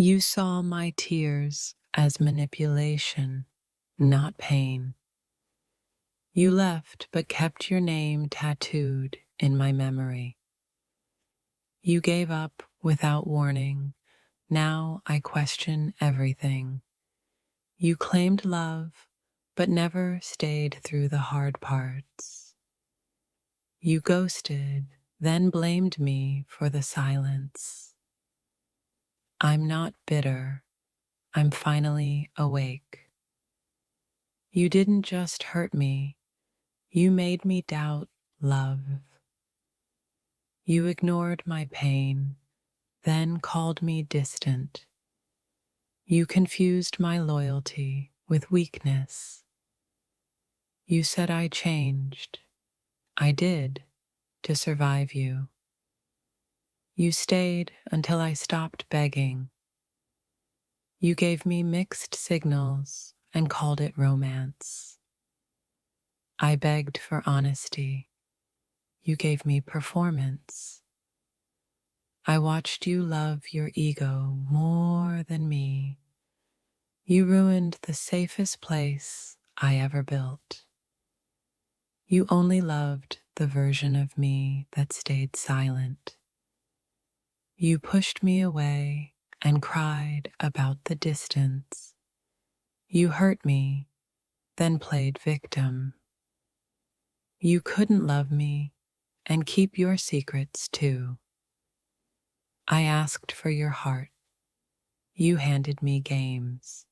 You saw my tears as manipulation, not pain. You left but kept your name tattooed in my memory. You gave up without warning. Now I question everything. You claimed love, but never stayed through the hard parts. You ghosted, then blamed me for the silence. I'm not bitter. I'm finally awake. You didn't just hurt me. You made me doubt love. You ignored my pain, then called me distant. You confused my loyalty with weakness. You said I changed. I did, to survive you. You stayed until I stopped begging. You gave me mixed signals and called it romance. I begged for honesty. You gave me performance. I watched you love your ego more than me. You ruined the safest place I ever built. You only loved the version of me that stayed silent. You pushed me away and cried about the distance. You hurt me, then played victim. You couldn't love me and keep your secrets too. I asked for your heart. You handed me games.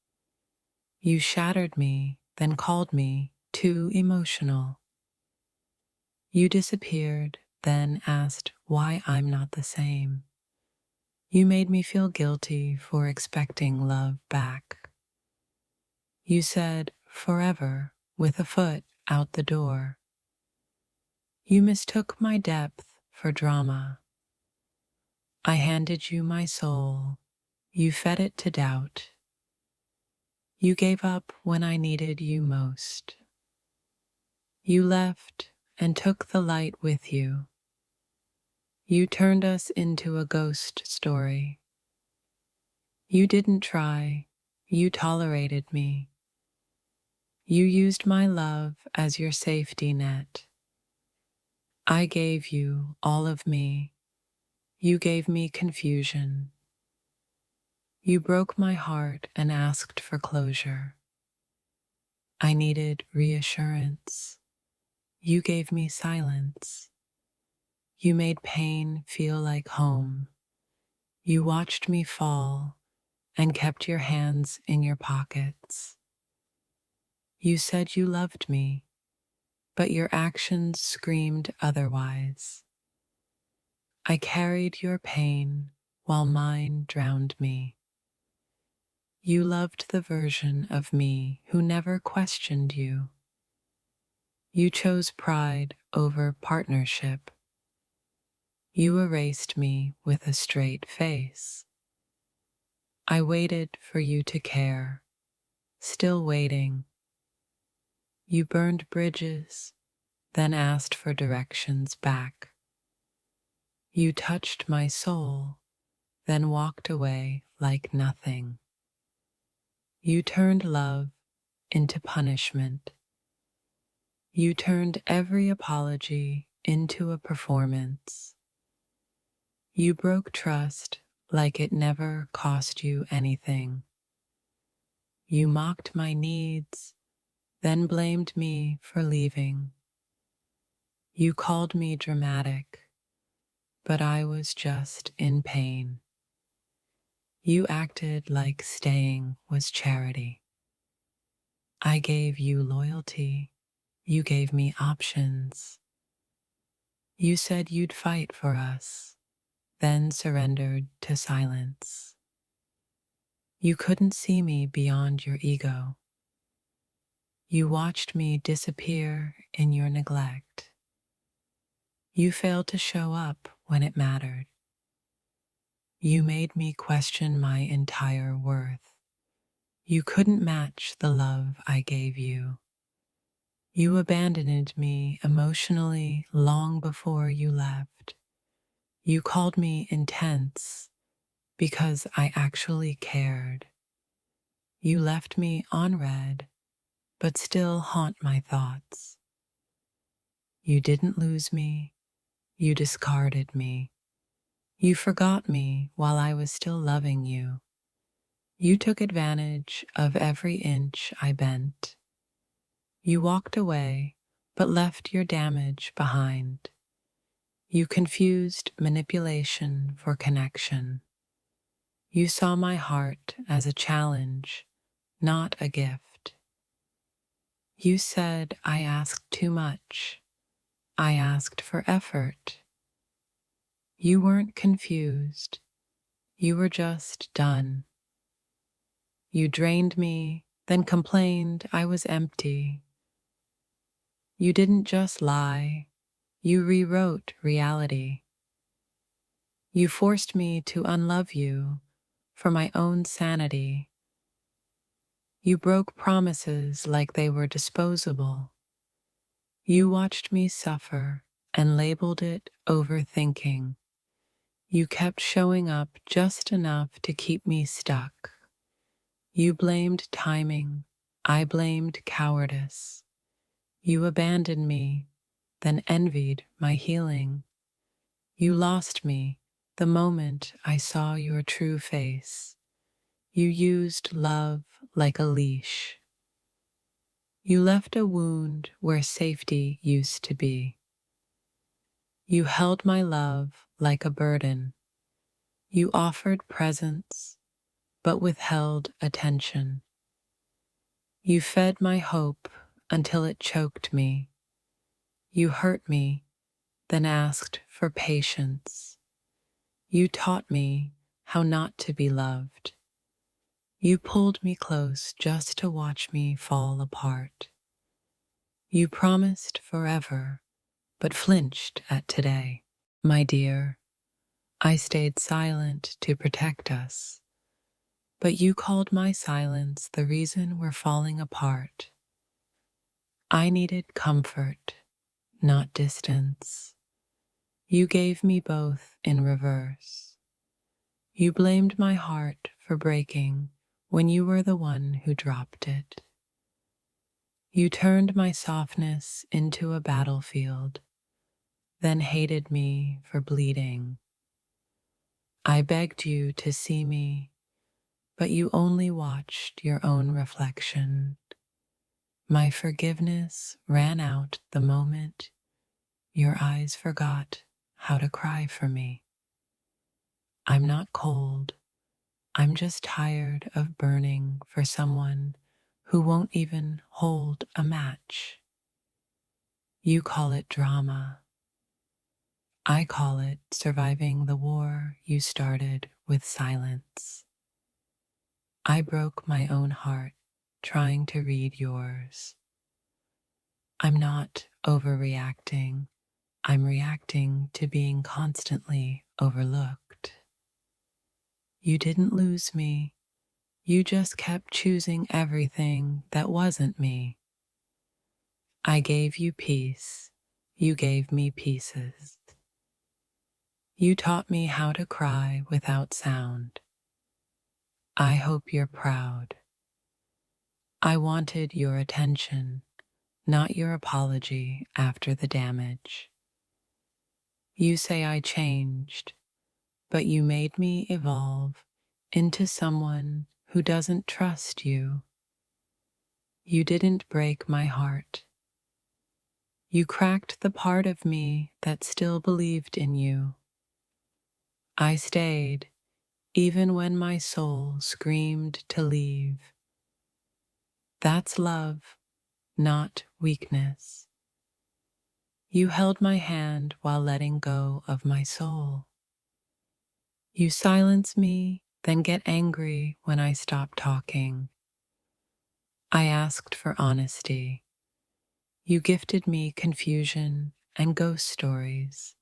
You shattered me, then called me too emotional. You disappeared, then asked why I'm not the same. You made me feel guilty for expecting love back. You said forever with a foot out the door. You mistook my depth for drama. I handed you my soul. You fed it to doubt. You gave up when I needed you most. You left and took the light with you. You turned us into a ghost story. You didn't try. You tolerated me. You used my love as your safety net. I gave you all of me. You gave me confusion. You broke my heart and asked for closure. I needed reassurance. You gave me silence. You made pain feel like home. You watched me fall and kept your hands in your pockets. You said you loved me, but your actions screamed otherwise. I carried your pain while mine drowned me. You loved the version of me who never questioned you. You chose pride over partnership. You erased me with a straight face. I waited for you to care, still waiting. You burned bridges, then asked for directions back. You touched my soul, then walked away like nothing. You turned love into punishment. You turned every apology into a performance. You broke trust like it never cost you anything. You mocked my needs, then blamed me for leaving. You called me dramatic, but I was just in pain. You acted like staying was charity. I gave you loyalty. You gave me options. You said you'd fight for us, then surrendered to silence. You couldn't see me beyond your ego. You watched me disappear in your neglect. You failed to show up when it mattered. You made me question my entire worth. You couldn't match the love I gave you. You abandoned me emotionally long before you left. You called me intense, because I actually cared. You left me unread, but still haunt my thoughts. You didn't lose me, you discarded me. You forgot me while I was still loving you. You took advantage of every inch I bent. You walked away, but left your damage behind. You confused manipulation for connection. You saw my heart as a challenge, not a gift. You said I asked too much. I asked for effort. You weren't confused. You were just done. You drained me, then complained I was empty. You didn't just lie, you rewrote reality. You forced me to unlove you for my own sanity. You broke promises like they were disposable. You watched me suffer and labeled it overthinking. You kept showing up just enough to keep me stuck. You blamed timing, I blamed cowardice. You abandoned me, then envied my healing. You lost me the moment I saw your true face. You used love like a leash. You left a wound where safety used to be. You held my love like a burden. You offered presence, but withheld attention. You fed my hope until it choked me. You hurt me, then asked for patience. You taught me how not to be loved. You pulled me close just to watch me fall apart. You promised forever, but flinched at today. My dear, I stayed silent to protect us, but you called my silence the reason we're falling apart. I needed comfort, not distance. You gave me both in reverse. You blamed my heart for breaking when you were the one who dropped it. You turned my softness into a battlefield, then hated me for bleeding. I begged you to see me, but you only watched your own reflection. My forgiveness ran out the moment your eyes forgot how to cry for me. I'm not cold. I'm just tired of burning for someone who won't even hold a match. You call it drama. I call it surviving the war you started with silence. I broke my own heart trying to read yours. I'm not overreacting. I'm reacting to being constantly overlooked. You didn't lose me. You just kept choosing everything that wasn't me. I gave you peace. You gave me pieces. You taught me how to cry without sound. I hope you're proud. I wanted your attention, not your apology after the damage. You say I changed, but you made me evolve into someone who doesn't trust you. You didn't break my heart. You cracked the part of me that still believed in you. I stayed, even when my soul screamed to leave. That's love, not weakness. You held my hand while letting go of my soul. You silence me, then get angry when I stop talking. I asked for honesty. You gifted me confusion and ghost stories.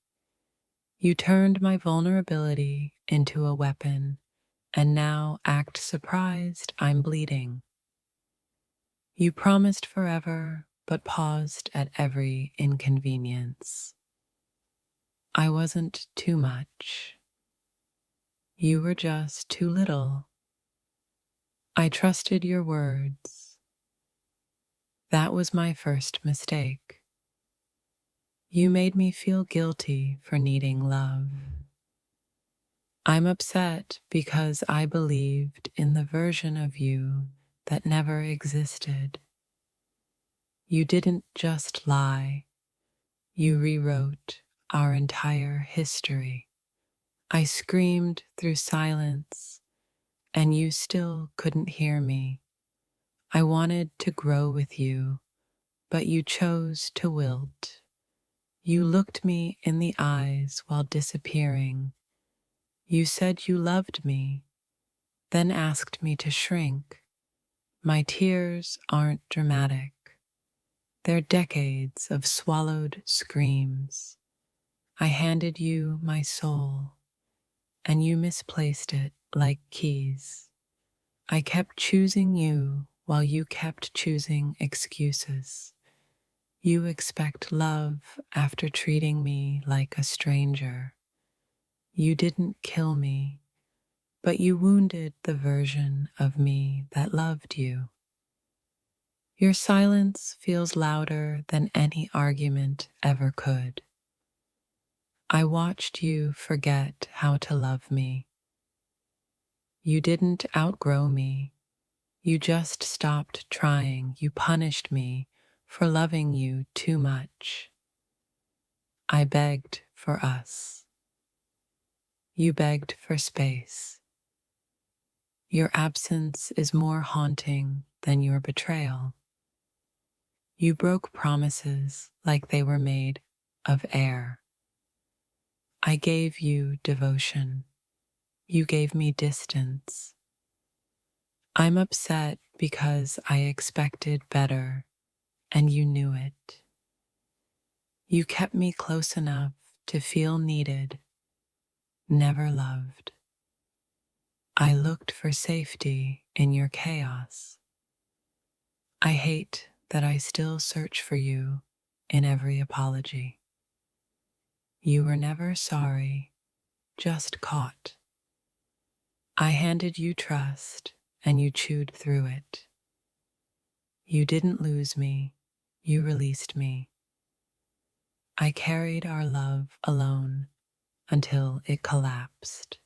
You turned my vulnerability into a weapon and now act surprised I'm bleeding. You promised forever, but paused at every inconvenience. I wasn't too much. You were just too little. I trusted your words. That was my first mistake. You made me feel guilty for needing love. I'm upset because I believed in the version of you that never existed. You didn't just lie, you rewrote our entire history. I screamed through silence, and you still couldn't hear me. I wanted to grow with you, but you chose to wilt. You looked me in the eyes while disappearing. You said you loved me, then asked me to shrink. My tears aren't dramatic. They're decades of swallowed screams. I handed you my soul, and you misplaced it like keys. I kept choosing you while you kept choosing excuses. You expect love after treating me like a stranger. You didn't kill me, but you wounded the version of me that loved you. Your silence feels louder than any argument ever could. I watched you forget how to love me. You didn't outgrow me. You just stopped trying. You punished me for loving you too much. I begged for us. You begged for space. Your absence is more haunting than your betrayal. You broke promises like they were made of air. I gave you devotion. You gave me distance. I'm upset because I expected better, and you knew it. You kept me close enough to feel needed, never loved. I looked for safety in your chaos. I hate that I still search for you in every apology. You were never sorry, just caught. I handed you trust, and you chewed through it. You didn't lose me, you released me. I carried our love alone until it collapsed.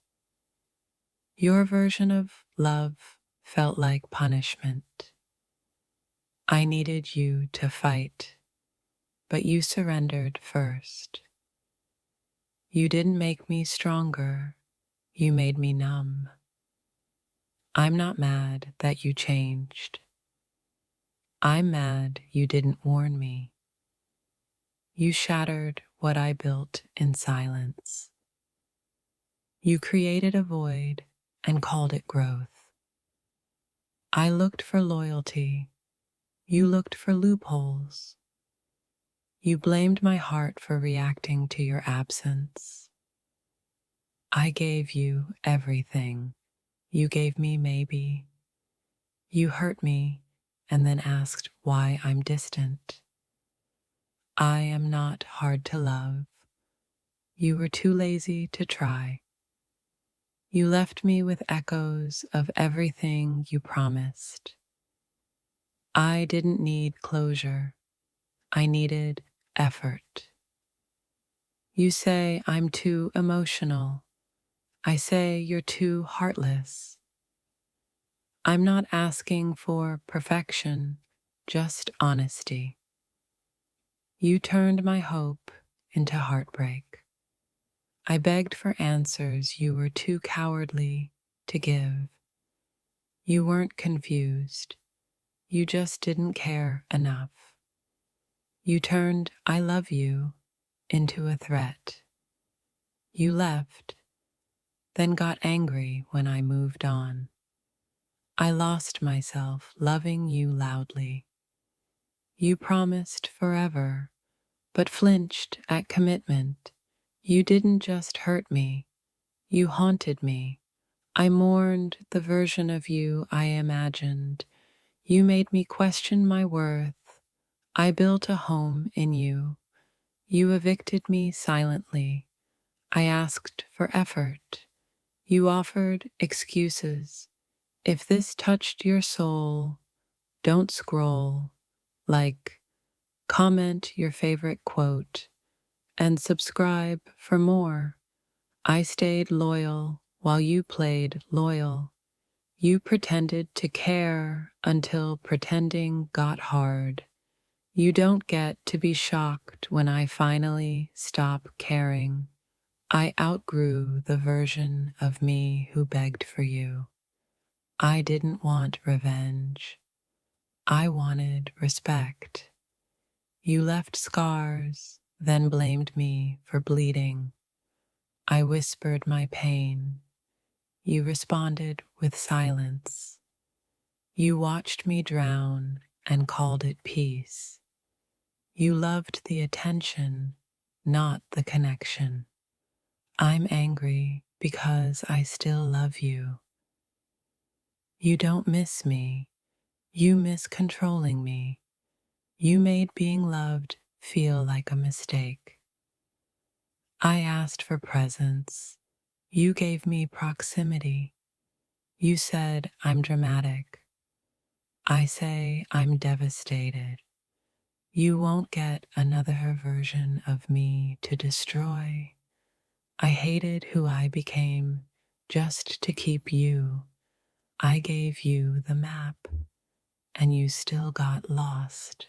Your version of love felt like punishment. I needed you to fight, but you surrendered first. You didn't make me stronger, you made me numb. I'm not mad that you changed. I'm mad you didn't warn me. You shattered what I built in silence. You created a void and called it growth. I looked for loyalty. You looked for loopholes. You blamed my heart for reacting to your absence. I gave you everything. You gave me maybe. You hurt me and then asked why I'm distant. I am not hard to love. You were too lazy to try. You left me with echoes of everything you promised. I didn't need closure. I needed effort. You say I'm too emotional. I say you're too heartless. I'm not asking for perfection, just honesty. You turned my hope into heartbreak. I begged for answers you were too cowardly to give. You weren't confused. You just didn't care enough. You turned "I love you" into a threat. You left, then got angry when I moved on. I lost myself loving you loudly. You promised forever, but flinched at commitment. You didn't just hurt me, you haunted me. I mourned the version of you I imagined. You made me question my worth. I built a home in you. You evicted me silently. I asked for effort. You offered excuses. If this touched your soul, don't scroll. Like, comment your favorite quote, and subscribe for more. I stayed loyal while you played loyal. You pretended to care until pretending got hard. You don't get to be shocked when I finally stop caring. I outgrew the version of me who begged for you. I didn't want revenge. I wanted respect. You left scars, then blamed me for bleeding. I whispered my pain. You responded with silence. You watched me drown and called it peace. You loved the attention, not the connection. I'm angry because I still love you. You don't miss me. You miss controlling me. You made being loved feel like a mistake. I asked for presence. You gave me proximity. You said I'm dramatic. I say I'm devastated. You won't get another version of me to destroy. I hated who I became just to keep you. I gave you the map, and you still got lost.